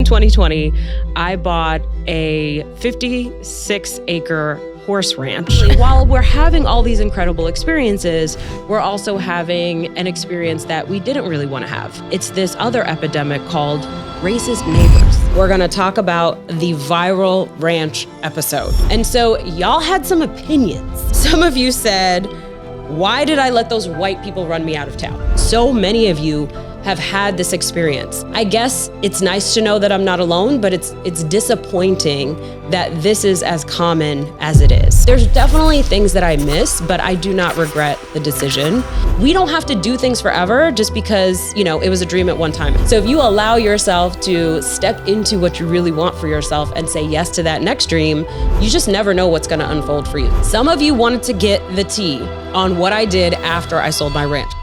2020, I bought a 56-acre horse ranch. While we're having all these incredible experiences, we're also having an experience that we didn't really want to have. It's this other epidemic called racist neighbors. We're going to talk about the viral ranch episode. And so y'all had some opinions. Some of you said, why did I let those white people run me out of town? So many of you have had this experience. I guess it's nice to know that I'm not alone, but it's disappointing that this is as common as it is. There's definitely things that I miss, but I do not regret the decision. We don't have to do things forever just because, it was a dream at one time. So if you allow yourself to step into what you really want for yourself and say yes to that next dream, you just never know what's gonna unfold for you. Some of you wanted to get the tea on what I did after I sold my ranch.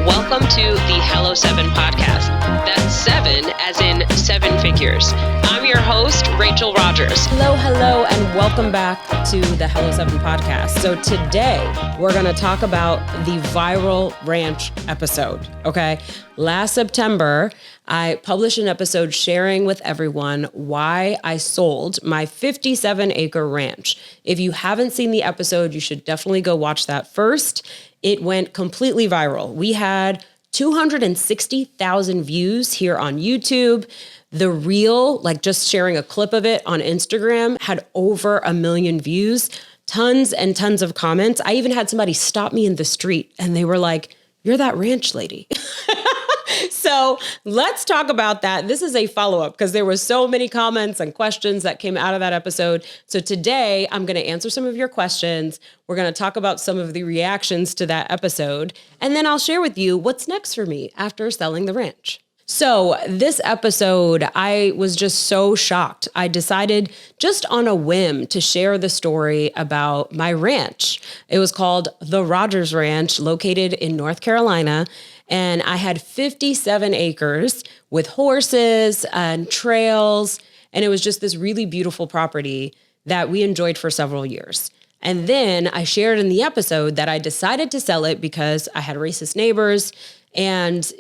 Welcome to the Hello 7 podcast. That's 7 as in 7 figures. I'm your host, Rachel Rodgers. Hello, and welcome back to the Hello 7 podcast. So today, we're going to talk about the viral ranch episode, okay? Last September, I published an episode sharing with everyone why I sold my 57-acre ranch. If you haven't seen the episode, you should definitely go watch that first. It went completely viral. We had 260,000 views here on YouTube. The reel, just sharing a clip of it on Instagram, had over 1 million views, tons and tons of comments. I even had somebody stop me in the street and they were like, "You're that ranch lady." So let's talk about that. This is a follow-up because there were so many comments and questions that came out of that episode. So today I'm going to answer some of your questions. We're going to talk about some of the reactions to that episode. And then I'll share with you what's next for me after selling the ranch. So this episode, I was just so shocked. I decided just on a whim to share the story about my ranch. It was called the Rodgers Ranch, located in North Carolina. And I had 57 acres with horses and trails. And it was just this really beautiful property that we enjoyed for several years. And then I shared in the episode that I decided to sell it because I had racist neighbors. And,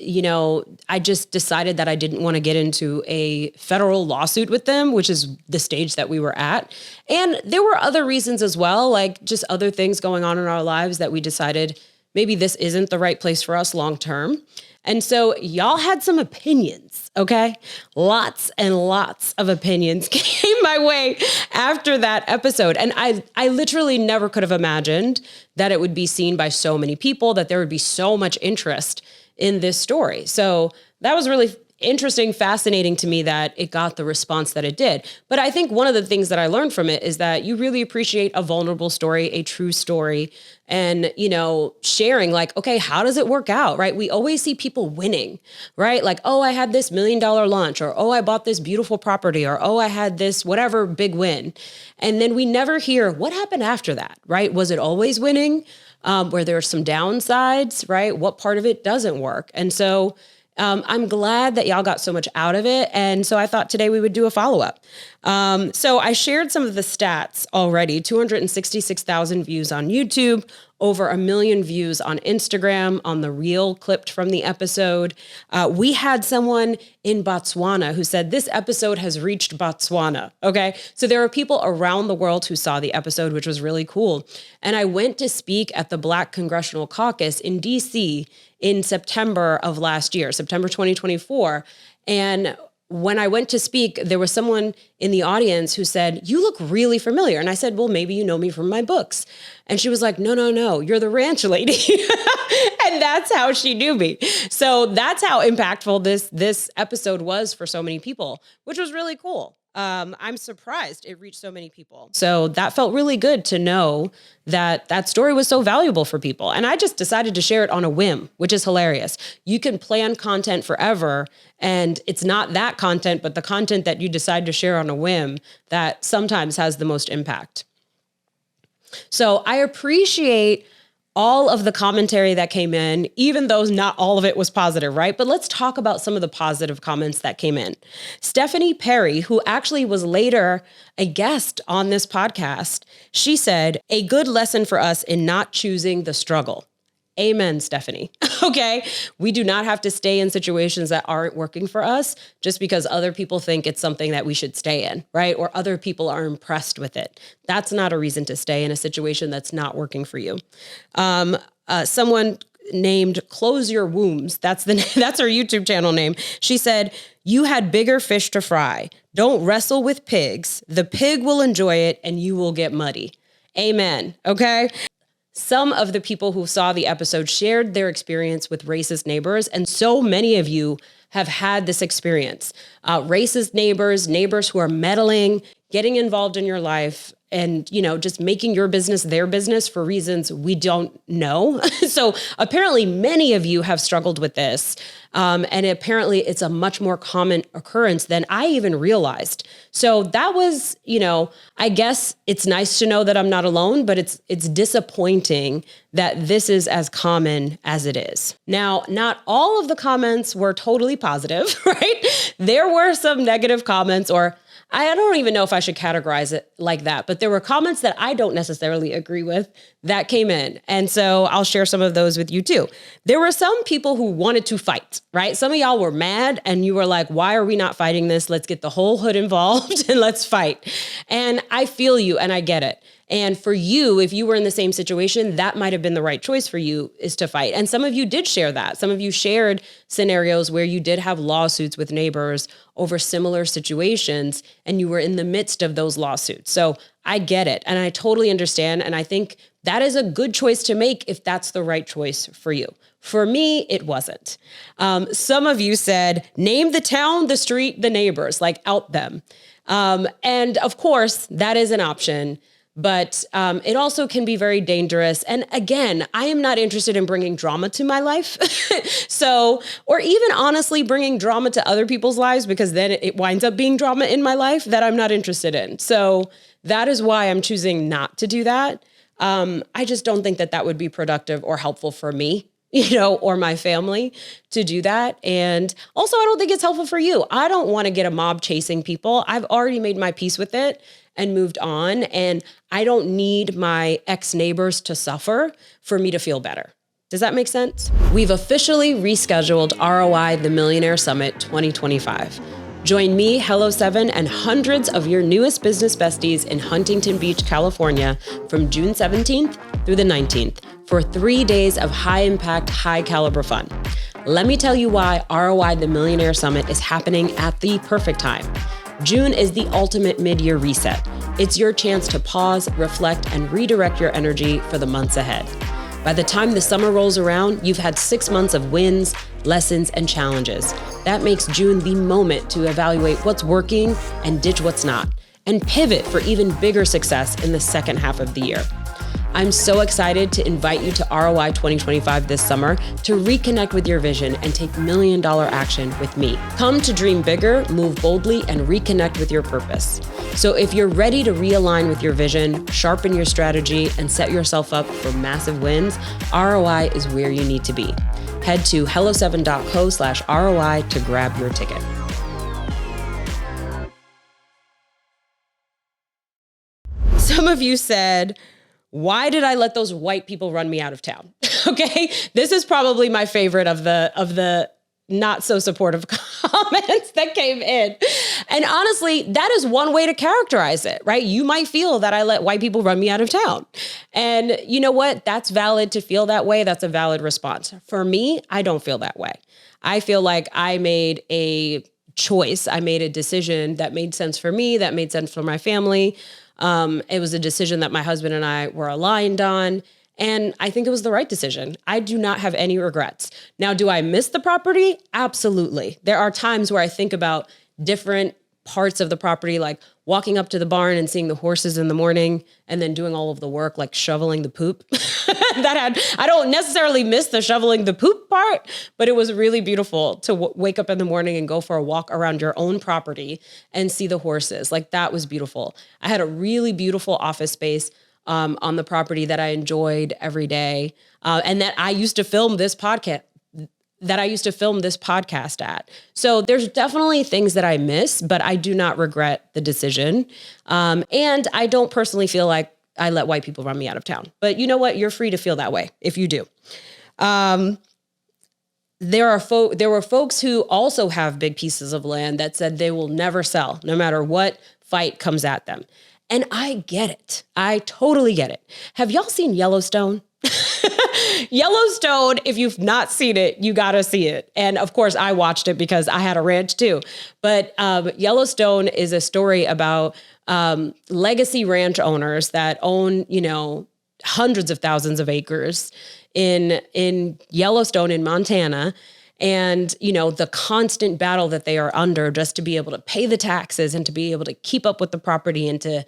I just decided that I didn't want to get into a federal lawsuit with them, which is the stage that we were at. And there were other reasons as well, like just other things going on in our lives that we decided maybe this isn't the right place for us long term. And so y'all had some opinions, okay? Lots and lots of opinions came my way after that episode. And I literally never could have imagined that it would be seen by so many people, that there would be so much interest in this story. So that was really interesting, fascinating to me that it got the response that it did. But I think one of the things that I learned from it is that you really appreciate a vulnerable story, a true story, and, sharing okay, how does it work out, right? We always see people winning, right? Like, oh, I had this $1 million lunch, or, oh, I bought this beautiful property, or, oh, I had this whatever big win. And then we never hear what happened after that, right? Was it always winning? Where there are some downsides, right? What part of it doesn't work? And so I'm glad that y'all got so much out of it. And so I thought today we would do a follow-up. So I shared some of the stats already, 266,000 views on YouTube, over 1 million views on Instagram on the reel clipped from the episode. We had someone in Botswana who said this episode has reached Botswana. Okay. So there are people around the world who saw the episode, which was really cool. And I went to speak at the Black Congressional Caucus in DC in September of last year, September 2024. And when I went to speak, there was someone in the audience who said, "You look really familiar." And I said, "Well, maybe you know me from my books." And she was like, No, you're the ranch lady." And that's how she knew me. So that's how impactful this episode was for so many people, which was really cool. I'm surprised it reached so many people. So that felt really good to know that that story was so valuable for people. And I just decided to share it on a whim, which is hilarious. You can plan content forever, and it's not that content, but the content that you decide to share on a whim that sometimes has the most impact. So I appreciate all of the commentary that came in, even though not all of it was positive, right? But let's talk about some of the positive comments that came in. Stephanie Perry, who actually was later a guest on this podcast, she said, "A good lesson for us in not choosing the struggle." Amen, Stephanie. Okay. We do not have to stay in situations that aren't working for us just because other people think it's something that we should stay in, right? Or other people are impressed with it. That's not a reason to stay in a situation that's not working for you. Someone named Close Your Wombs, that's her YouTube channel name. She said, "You had bigger fish to fry. Don't wrestle with pigs. The pig will enjoy it and you will get muddy." Amen. Okay. Some of the people who saw the episode shared their experience with racist neighbors, and so many of you have had this experience. Racist neighbors who are meddling, getting involved in your life, and, just making your business their business for reasons we don't know. So apparently many of you have struggled with this. And apparently it's a much more common occurrence than I even realized. So that was, I guess it's nice to know that I'm not alone, but it's disappointing that this is as common as it is. Now, not all of the comments were totally positive, right? There were some negative comments, or I don't even know if I should categorize it like that, but there were comments that I don't necessarily agree with that came in. And so I'll share some of those with you too. There were some people who wanted to fight, right? Some of y'all were mad and you were like, why are we not fighting this? Let's get the whole hood involved and let's fight. And I feel you and I get it. And for you, if you were in the same situation, that might have been the right choice for you, is to fight. And some of you did share that. Some of you shared scenarios where you did have lawsuits with neighbors over similar situations, and you were in the midst of those lawsuits. So I get it. And I totally understand. And I think that is a good choice to make if that's the right choice for you. For me, it wasn't. Some of you said, name the town, the street, the neighbors, like out them. And of course, that is an option. But it also can be very dangerous. And again, I am not interested in bringing drama to my life. Or even honestly bringing drama to other people's lives, because then it winds up being drama in my life that I'm not interested in. So that is why I'm choosing not to do that. I just don't think that would be productive or helpful for me, or my family to do that. And also, I don't think it's helpful for you. I don't want to get a mob chasing people. I've already made my peace with it and moved on. And I don't need my ex-neighbors to suffer for me to feel better. Does that make sense? We've officially rescheduled ROI The Millionaire Summit 2025. Join me, Hello 7, and hundreds of your newest business besties in Huntington Beach, California from June 17th through the 19th for 3 days of high-impact, high-caliber fun. Let me tell you why ROI The Millionaire Summit is happening at the perfect time. June is the ultimate mid-year reset. It's your chance to pause, reflect, and redirect your energy for the months ahead. By the time the summer rolls around, you've had 6 months of wins, lessons, and challenges. That makes June the moment to evaluate what's working and ditch what's not, and pivot for even bigger success in the second half of the year. I'm so excited to invite you to ROI 2025 this summer to reconnect with your vision and take million-dollar action with me. Come to dream bigger, move boldly, and reconnect with your purpose. So if you're ready to realign with your vision, sharpen your strategy, and set yourself up for massive wins, ROI is where you need to be. Head to hello7.co/ROI to grab your ticket. Some of you said, why did I let those white people run me out of town? Okay. This is probably my favorite of the not so supportive comments that came in. And honestly, that is one way to characterize it, right? You might feel that I let white people run me out of town. And you know what? That's valid to feel that way. That's a valid response. For me, I don't feel that way. I feel like I made a choice. I made a decision that made sense for me, that made sense for my family. It was a decision that my husband and I were aligned on, and I think it was the right decision. I do not have any regrets. Now, do I miss the property? Absolutely. There are times where I think about different parts of the property, like walking up to the barn and seeing the horses in the morning and then doing all of the work, like shoveling the poop. I don't necessarily miss the shoveling the poop part, but it was really beautiful to wake up in the morning and go for a walk around your own property and see the horses. Like, that was beautiful. I had a really beautiful office space on the property that I enjoyed every day, and that I used to film this podcast at. So there's definitely things that I miss, but I do not regret the decision. And I don't personally feel like I let white people run me out of town. But you know what? You're free to feel that way if you do. There were folks who also have big pieces of land that said they will never sell, no matter what fight comes at them. And I get it. I totally get it. Have y'all seen Yellowstone? Yellowstone, if you've not seen it, you got to see it. And of course, I watched it because I had a ranch too. But Yellowstone is a story about legacy ranch owners that own, hundreds of thousands of acres in Yellowstone in Montana. And, the constant battle that they are under just to be able to pay the taxes and to be able to keep up with the property and to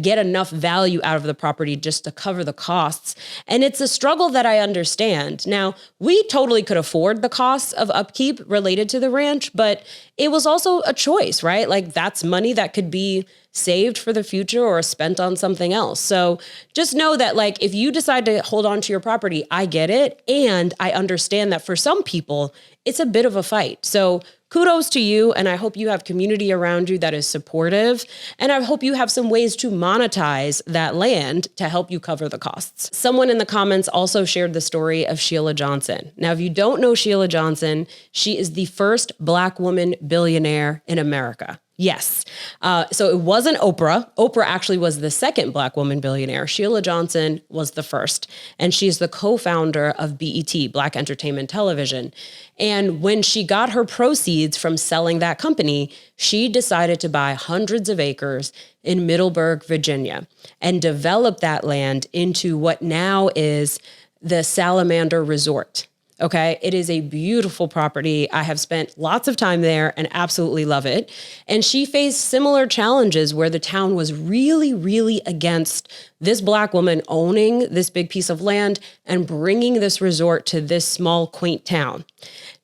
get enough value out of the property just to cover the costs. And it's a struggle that I understand. Now, we totally could afford the costs of upkeep related to the ranch, but it was also a choice, right? Like that's money that could be saved for the future or spent on something else. So just know that like, if you decide to hold on to your property, I get it. And I understand that for some people, it's a bit of a fight. So kudos to you. And I hope you have community around you that is supportive. And I hope you have some ways to monetize that land to help you cover the costs. Someone in the comments also shared the story of Sheila Johnson. Now, if you don't know Sheila Johnson, she is the first Black woman billionaire in America. Yes. So it wasn't Oprah. Oprah actually was the second Black woman billionaire. Sheila Johnson was the first. And she's the co-founder of BET, Black Entertainment Television. And when she got her proceeds from selling that company, she decided to buy hundreds of acres in Middleburg, Virginia, and develop that land into what now is the Salamander Resort. Okay. It is a beautiful property. I have spent lots of time there and absolutely love it. And she faced similar challenges where the town was really, really against this Black woman owning this big piece of land and bringing this resort to this small, quaint town.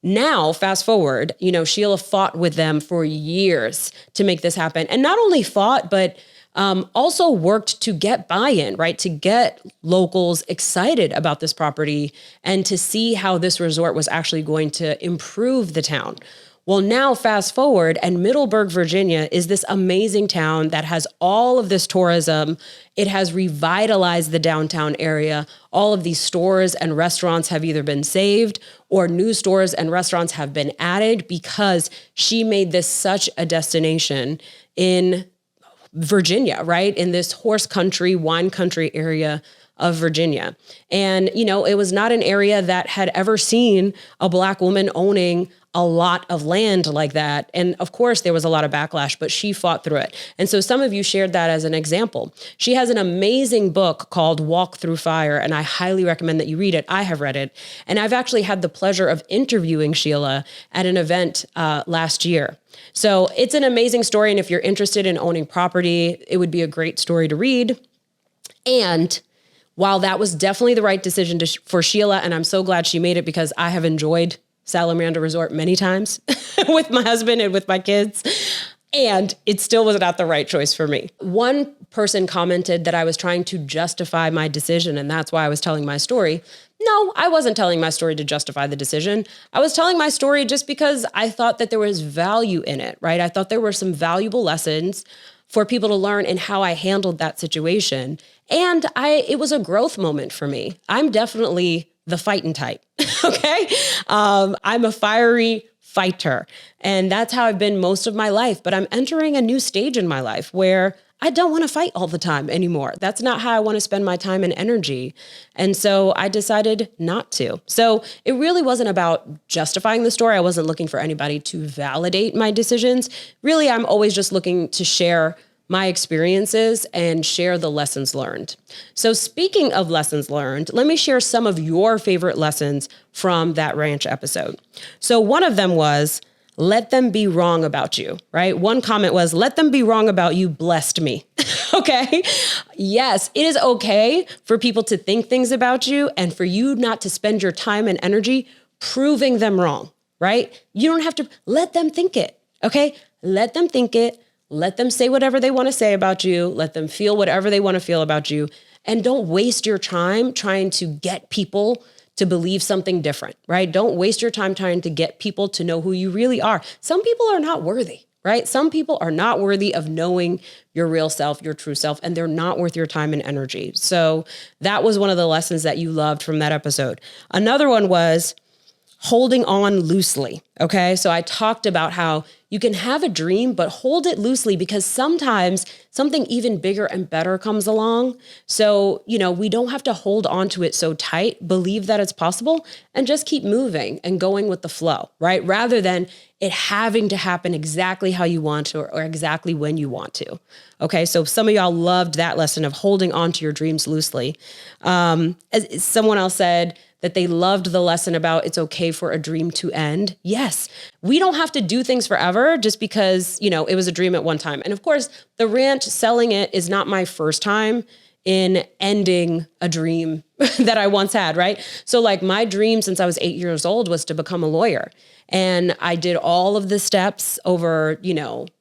Now, fast forward, Sheila fought with them for years to make this happen. And not only fought, but also worked to get buy-in, right? To get locals excited about this property and to see how this resort was actually going to improve the town. Well, now fast forward, and Middleburg, Virginia is this amazing town that has all of this tourism. It has revitalized the downtown area. All of these stores and restaurants have either been saved or new stores and restaurants have been added because she made this such a destination in Virginia, right? In this horse country, wine country area of Virginia. And, it was not an area that had ever seen a Black woman owning a lot of land like that. And of course, there was a lot of backlash, but she fought through it. And so some of you shared that as an example. She has an amazing book called Walk Through Fire, and I highly recommend that you read it. I have read it. And I've actually had the pleasure of interviewing Sheila at an event last year. So it's an amazing story. And if you're interested in owning property, it would be a great story to read. And while that was definitely the right decision for Sheila, and I'm so glad she made it because I have enjoyed Salamander Resort many times with my husband and with my kids, and it still was not the right choice for me. One person commented that I was trying to justify my decision, and that's why I was telling my story. No, I wasn't telling my story to justify the decision. I was telling my story just because I thought that there was value in it, right? I thought there were some valuable lessons for people to learn in how I handled that situation. And it was a growth moment for me. I'm definitely the fighting type, okay? I'm a fiery fighter, and that's how I've been most of my life. But I'm entering a new stage in my life where I don't want to fight all the time anymore. That's not how I want to spend my time and energy. And so I decided not to. So it really wasn't about justifying the story. I wasn't looking for anybody to validate my decisions. Really, I'm always just looking to share my experiences and share the lessons learned. So speaking of lessons learned, let me share some of your favorite lessons from that ranch episode. So one of them was, let them be wrong about you, right? One comment was, let them be wrong about you, blessed me. Okay. Yes, it is okay for people to think things about you and for you not to spend your time and energy proving them wrong, right? You don't have to let them think it. Okay. Let them think it. Let them say whatever they want to say about you. Let them feel whatever they want to feel about you. And don't waste your time trying to get people to believe something different, right? Don't waste your time trying to get people to know who you really are. Some people are not worthy, right? Some people are not worthy of knowing your real self, your true self, and they're not worth your time and energy. So that was one of the lessons that you loved from that episode. Another one was holding on loosely. Okay. So I talked about how you can have a dream, but hold it loosely because sometimes something even bigger and better comes along. So, we don't have to hold on to it so tight, believe that it's possible, and just keep moving and going with the flow, right? Rather than it having to happen exactly how you want to or exactly when you want to. Okay. So some of y'all loved that lesson of holding on to your dreams loosely. As someone else said, that they loved the lesson about it's okay for a dream to end. Yes, we don't have to do things forever just because, it was a dream at one time. And of course, the ranch, selling it is not my first time in ending a dream that I once had, right? So like my dream since I was 8 years old was to become a lawyer. And I did all of the steps over,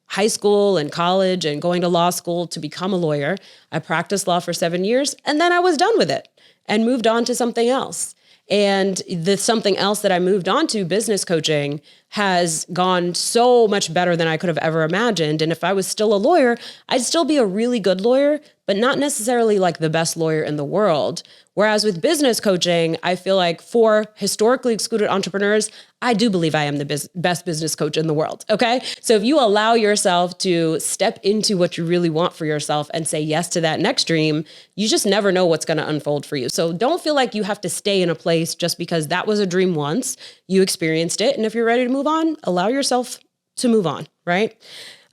high school and college and going to law school to become a lawyer. I practiced law for 7 years and then I was done with it and moved on to something else. And the something else that I moved on to, business coaching, has gone so much better than I could have ever imagined. And if I was still a lawyer, I'd still be a really good lawyer, but not necessarily like the best lawyer in the world. Whereas with business coaching, I feel like for historically excluded entrepreneurs, I do believe I am the best business coach in the world. Okay. So if you allow yourself to step into what you really want for yourself and say yes to that next dream, you just never know what's going to unfold for you. So don't feel like you have to stay in a place just because that was a dream once, you experienced it. And if you're ready to move on, allow yourself to move on. Right.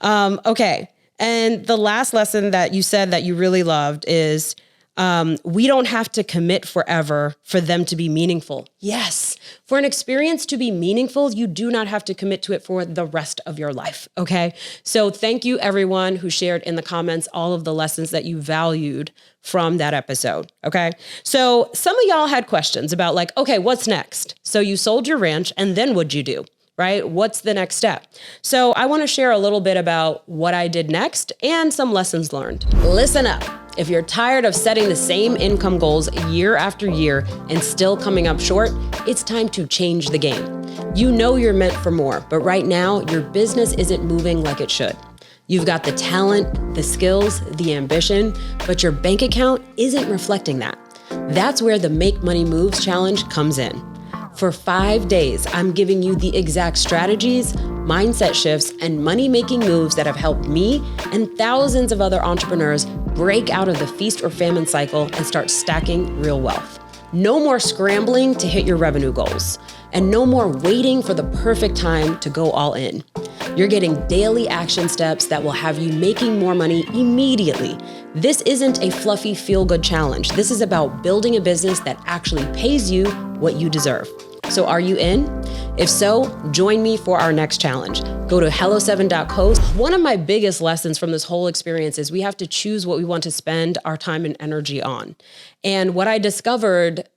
Okay. And the last lesson that you said that you really loved is, we don't have to commit forever for them to be meaningful. Yes. For an experience to be meaningful, you do not have to commit to it for the rest of your life. Okay. So thank you everyone who shared in the comments all of the lessons that you valued from that episode. Okay. So some of y'all had questions about like, okay, what's next? So you sold your ranch and then what'd you do? Right? What's the next step? So I want to share a little bit about what I did next and some lessons learned. Listen up. If you're tired of setting the same income goals year after year and still coming up short, it's time to change the game. You know you're meant for more, but right now your business isn't moving like it should. You've got the talent, the skills, the ambition, but your bank account isn't reflecting that. That's where the Make Money Moves Challenge comes in. For 5 days, I'm giving you the exact strategies, mindset shifts, and money-making moves that have helped me and thousands of other entrepreneurs break out of the feast or famine cycle and start stacking real wealth. No more scrambling to hit your revenue goals, and no more waiting for the perfect time to go all in. You're getting daily action steps that will have you making more money immediately. This isn't a fluffy feel-good challenge. This is about building a business that actually pays you what you deserve. So are you in? If so, join me for our next challenge. Go to hello7.co. One of my biggest lessons from this whole experience is we have to choose what we want to spend our time and energy on. And what I discovered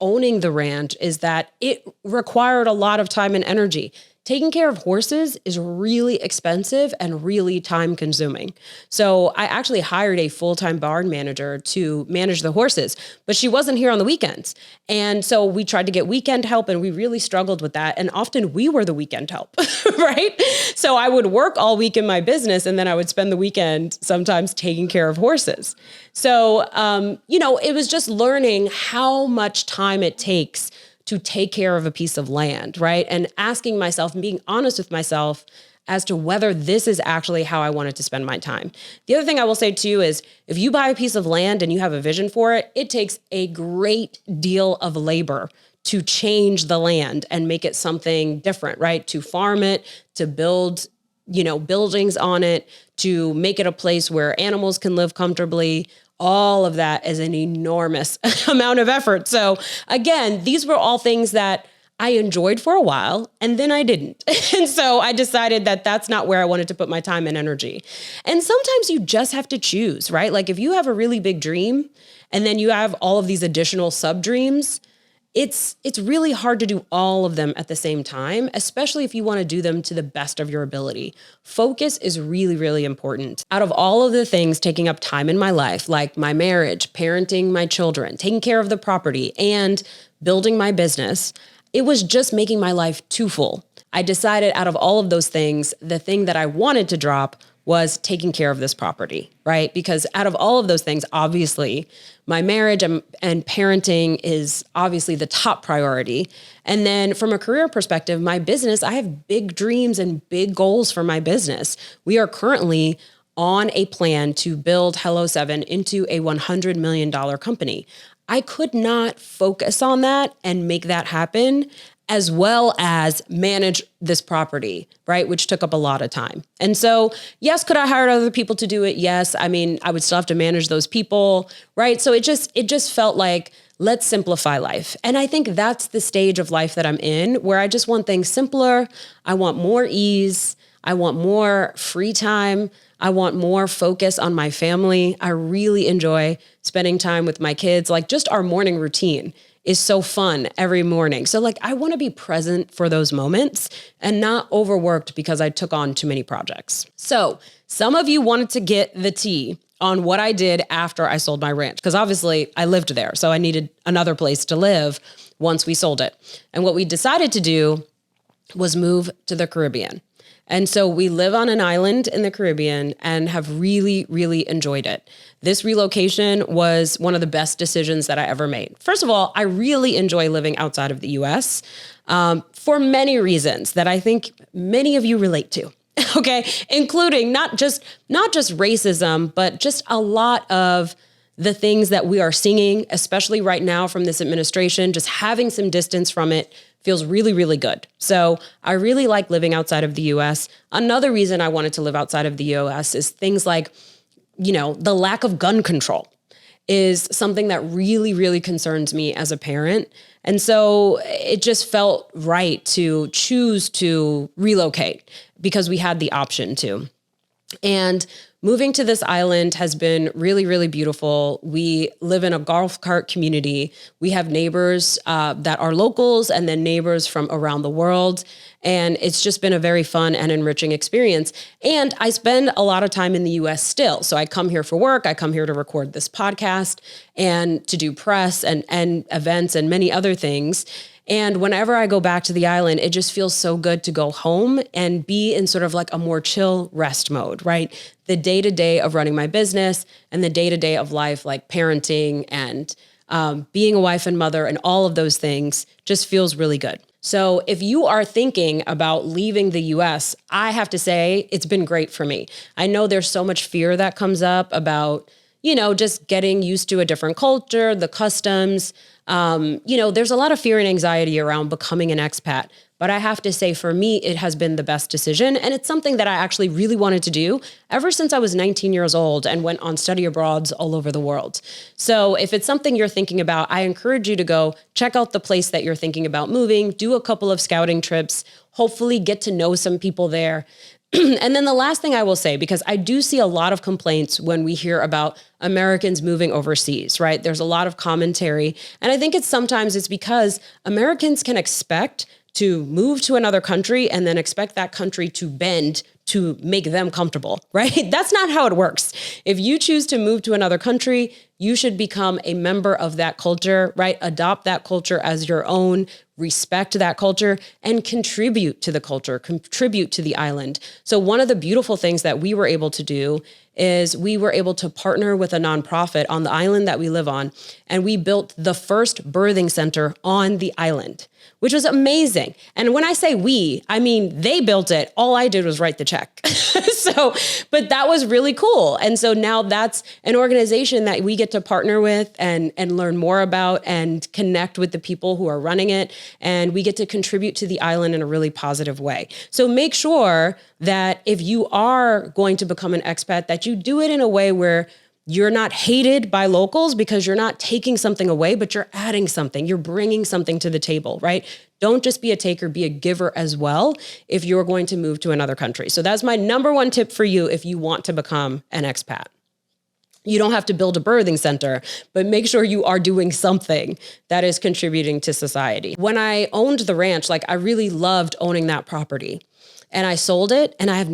owning the ranch is that it required a lot of time and energy. Taking care of horses is really expensive and really time consuming. So I actually hired a full-time barn manager to manage the horses, but she wasn't here on the weekends. And so we tried to get weekend help and we really struggled with that. And often we were the weekend help, right? So I would work all week in my business and then I would spend the weekend sometimes taking care of horses. So, it was just learning how much time it takes to take care of a piece of land, right? And asking myself and being honest with myself as to whether this is actually how I wanted to spend my time. The other thing I will say too is if you buy a piece of land and you have a vision for it, it takes a great deal of labor to change the land and make it something different, right? To farm it, to build, buildings on it, to make it a place where animals can live comfortably. All of that is an enormous amount of effort. So again, these were all things that I enjoyed for a while and then I didn't. And so I decided that that's not where I wanted to put my time and energy. And sometimes you just have to choose, right? Like if you have a really big dream and then you have all of these additional sub dreams, it's really hard to do all of them at the same time, especially if you want to do them to the best of your ability. Focus is really, really important. Out of all of the things taking up time in my life, like my marriage, parenting my children, taking care of the property, and building my business, it was just making my life too full. I decided out of all of those things, the thing that I wanted to drop was taking care of this property, right? Because out of all of those things, obviously, my marriage and parenting is obviously the top priority. And then from a career perspective, my business, I have big dreams and big goals for my business. We are currently on a plan to build Hello7 into a $100 million company. I could not focus on that and make that happen as well as manage this property, right? Which took up a lot of time. And so, yes, could I hire other people to do it? Yes. I mean, I would still have to manage those people, right? So it just felt like, let's simplify life. And I think that's the stage of life that I'm in, where I just want things simpler. I want more ease. I want more free time. I want more focus on my family. I really enjoy spending time with my kids. Like, just our morning routine is so fun every morning. So like, I want to be present for those moments and not overworked because I took on too many projects. So some of you wanted to get the tea on what I did after I sold my ranch, because obviously I lived there. So I needed another place to live once we sold it. And what we decided to do was move to the Caribbean. And so we live on an island in the Caribbean and have really, really enjoyed it. This relocation was one of the best decisions that I ever made. First of all, I really enjoy living outside of the US for many reasons that I think many of you relate to. Okay, including not just racism, but just a lot of the things that we are seeing, especially right now from this administration. Just having some distance from it feels really, really good. So I really like living outside of the US. Another reason I wanted to live outside of the US is things like, the lack of gun control is something that really, really concerns me as a parent. And so it just felt right to choose to relocate because we had the option to. And moving to this island has been really, really beautiful. We live in a golf cart community. We have neighbors that are locals and then neighbors from around the world. And it's just been a very fun and enriching experience. And I spend a lot of time in the US still. So I come here for work. I come here to record this podcast and to do press and events and many other things. And whenever I go back to the island, it just feels so good to go home and be in sort of like a more chill rest mode, right? The day-to-day of running my business and the day-to-day of life, like parenting and being a wife and mother and all of those things just feels really good. So if you are thinking about leaving the US, I have to say it's been great for me. I know there's so much fear that comes up about, just getting used to a different culture, the customs. There's a lot of fear and anxiety around becoming an expat. But I have to say, for me, it has been the best decision. And it's something that I actually really wanted to do ever since I was 19 years old and went on study abroads all over the world. So if it's something you're thinking about, I encourage you to go check out the place that you're thinking about moving, do a couple of scouting trips, hopefully get to know some people there. And then the last thing I will say, because I do see a lot of complaints when we hear about Americans moving overseas, right? There's a lot of commentary. And I think sometimes it's because Americans can expect to move to another country and then expect that country to bend to make them comfortable, right? That's not how it works. If you choose to move to another country, you should become a member of that culture, right? Adopt that culture as your own, respect that culture, and contribute to the culture, contribute to the island. So one of the beautiful things that we were able to do is we were able to partner with a nonprofit on the island that we live on, and we built the first birthing center on the island, which was amazing. And when I say we, I mean they built it. All I did was write the check. But that was really cool. And so now that's an organization that we get to partner with and learn more about and connect with the people who are running it. And we get to contribute to the island in a really positive way. So make sure that if you are going to become an expat, that you do it in a way where you're not hated by locals because you're not taking something away, but you're adding something. You're bringing something to the table, right? Don't just be a taker, be a giver as well if you're going to move to another country. So that's my number one tip for you if you want to become an expat. You don't have to build a birthing center, but make sure you are doing something that is contributing to society. When I owned the ranch, I really loved owning that property. and I sold it, and I have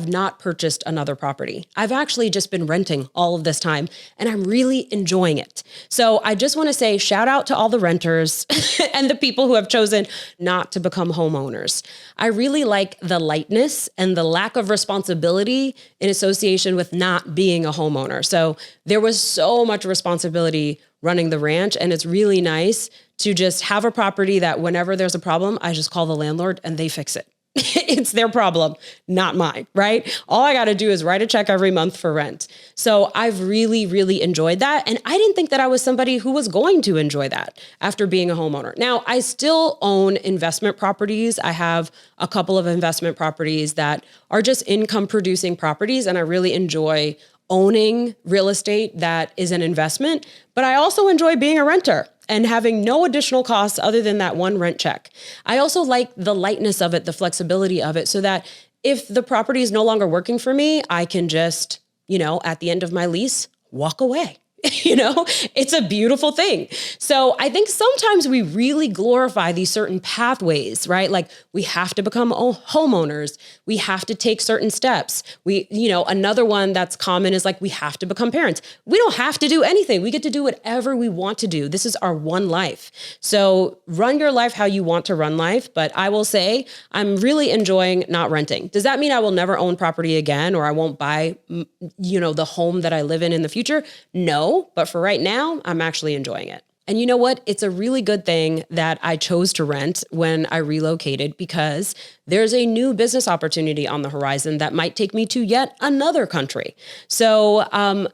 not purchased another property. I've actually just been renting all of this time, and I'm really enjoying it. So I just want to say shout out to all the renters and the people who have chosen not to become homeowners. I really like the lightness and the lack of responsibility in association with not being a homeowner. So there was so much responsibility running the ranch, and it's really nice to just have a property that whenever there's a problem, I just call the landlord and they fix it. It's their problem, not mine, right? All I got to do is write a check every month for rent. So I've really, really enjoyed that. And I didn't think that I was somebody who was going to enjoy that after being a homeowner. Now, I still own investment properties. I have a couple of investment properties that are just income producing properties, and I really enjoy owning real estate that is an investment, but I also enjoy being a renter and having no additional costs other than that one rent check. I also like the lightness of it, the flexibility of it, so that if the property is no longer working for me, I can just, at the end of my lease, walk away. It's a beautiful thing. So I think sometimes we really glorify these certain pathways, right? Like we have to become homeowners. We have to take certain steps. Another one that's common is like, we have to become parents. We don't have to do anything. We get to do whatever we want to do. This is our one life. So run your life how you want to run life. But I will say I'm really enjoying not renting. Does that mean I will never own property again, or I won't buy, the home that I live in the future? No. But for right now, I'm actually enjoying it. And you know what? It's a really good thing that I chose to rent when I relocated, because there's a new business opportunity on the horizon that might take me to yet another country. So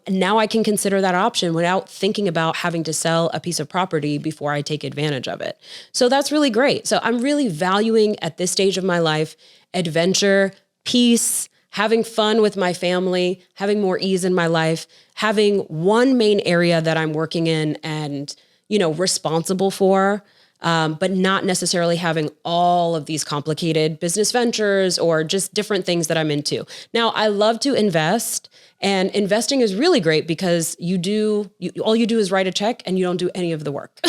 now I can consider that option without thinking about having to sell a piece of property before I take advantage of it. So that's really great. So I'm really valuing at this stage of my life, adventure, peace, having fun with my family, having more ease in my life, having one main area that I'm working in and, responsible for, but not necessarily having all of these complicated business ventures or just different things that I'm into. Now, I love to invest, and investing is really great because all you do is write a check and you don't do any of the work.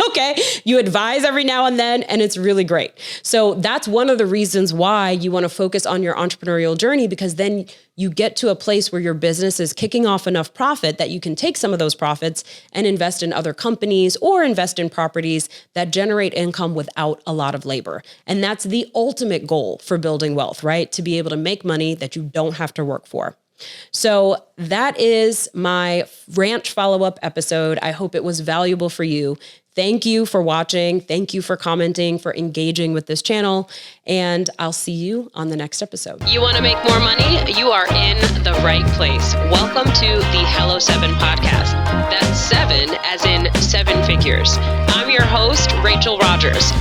Okay. You advise every now and then, and it's really great. So that's one of the reasons why you want to focus on your entrepreneurial journey, because then you get to a place where your business is kicking off enough profit that you can take some of those profits and invest in other companies or invest in properties that generate income without a lot of labor. And that's the ultimate goal for building wealth, right? To be able to make money that you don't have to work for. So that is my ranch follow-up episode. I hope it was valuable for you. Thank you for watching. Thank you for commenting, for engaging with this channel. And I'll see you on the next episode. You want to make more money? You are in the right place. Welcome to the Hello 7 podcast. That's 7 as in 7 figures. I'm your host, Rachel Rodgers.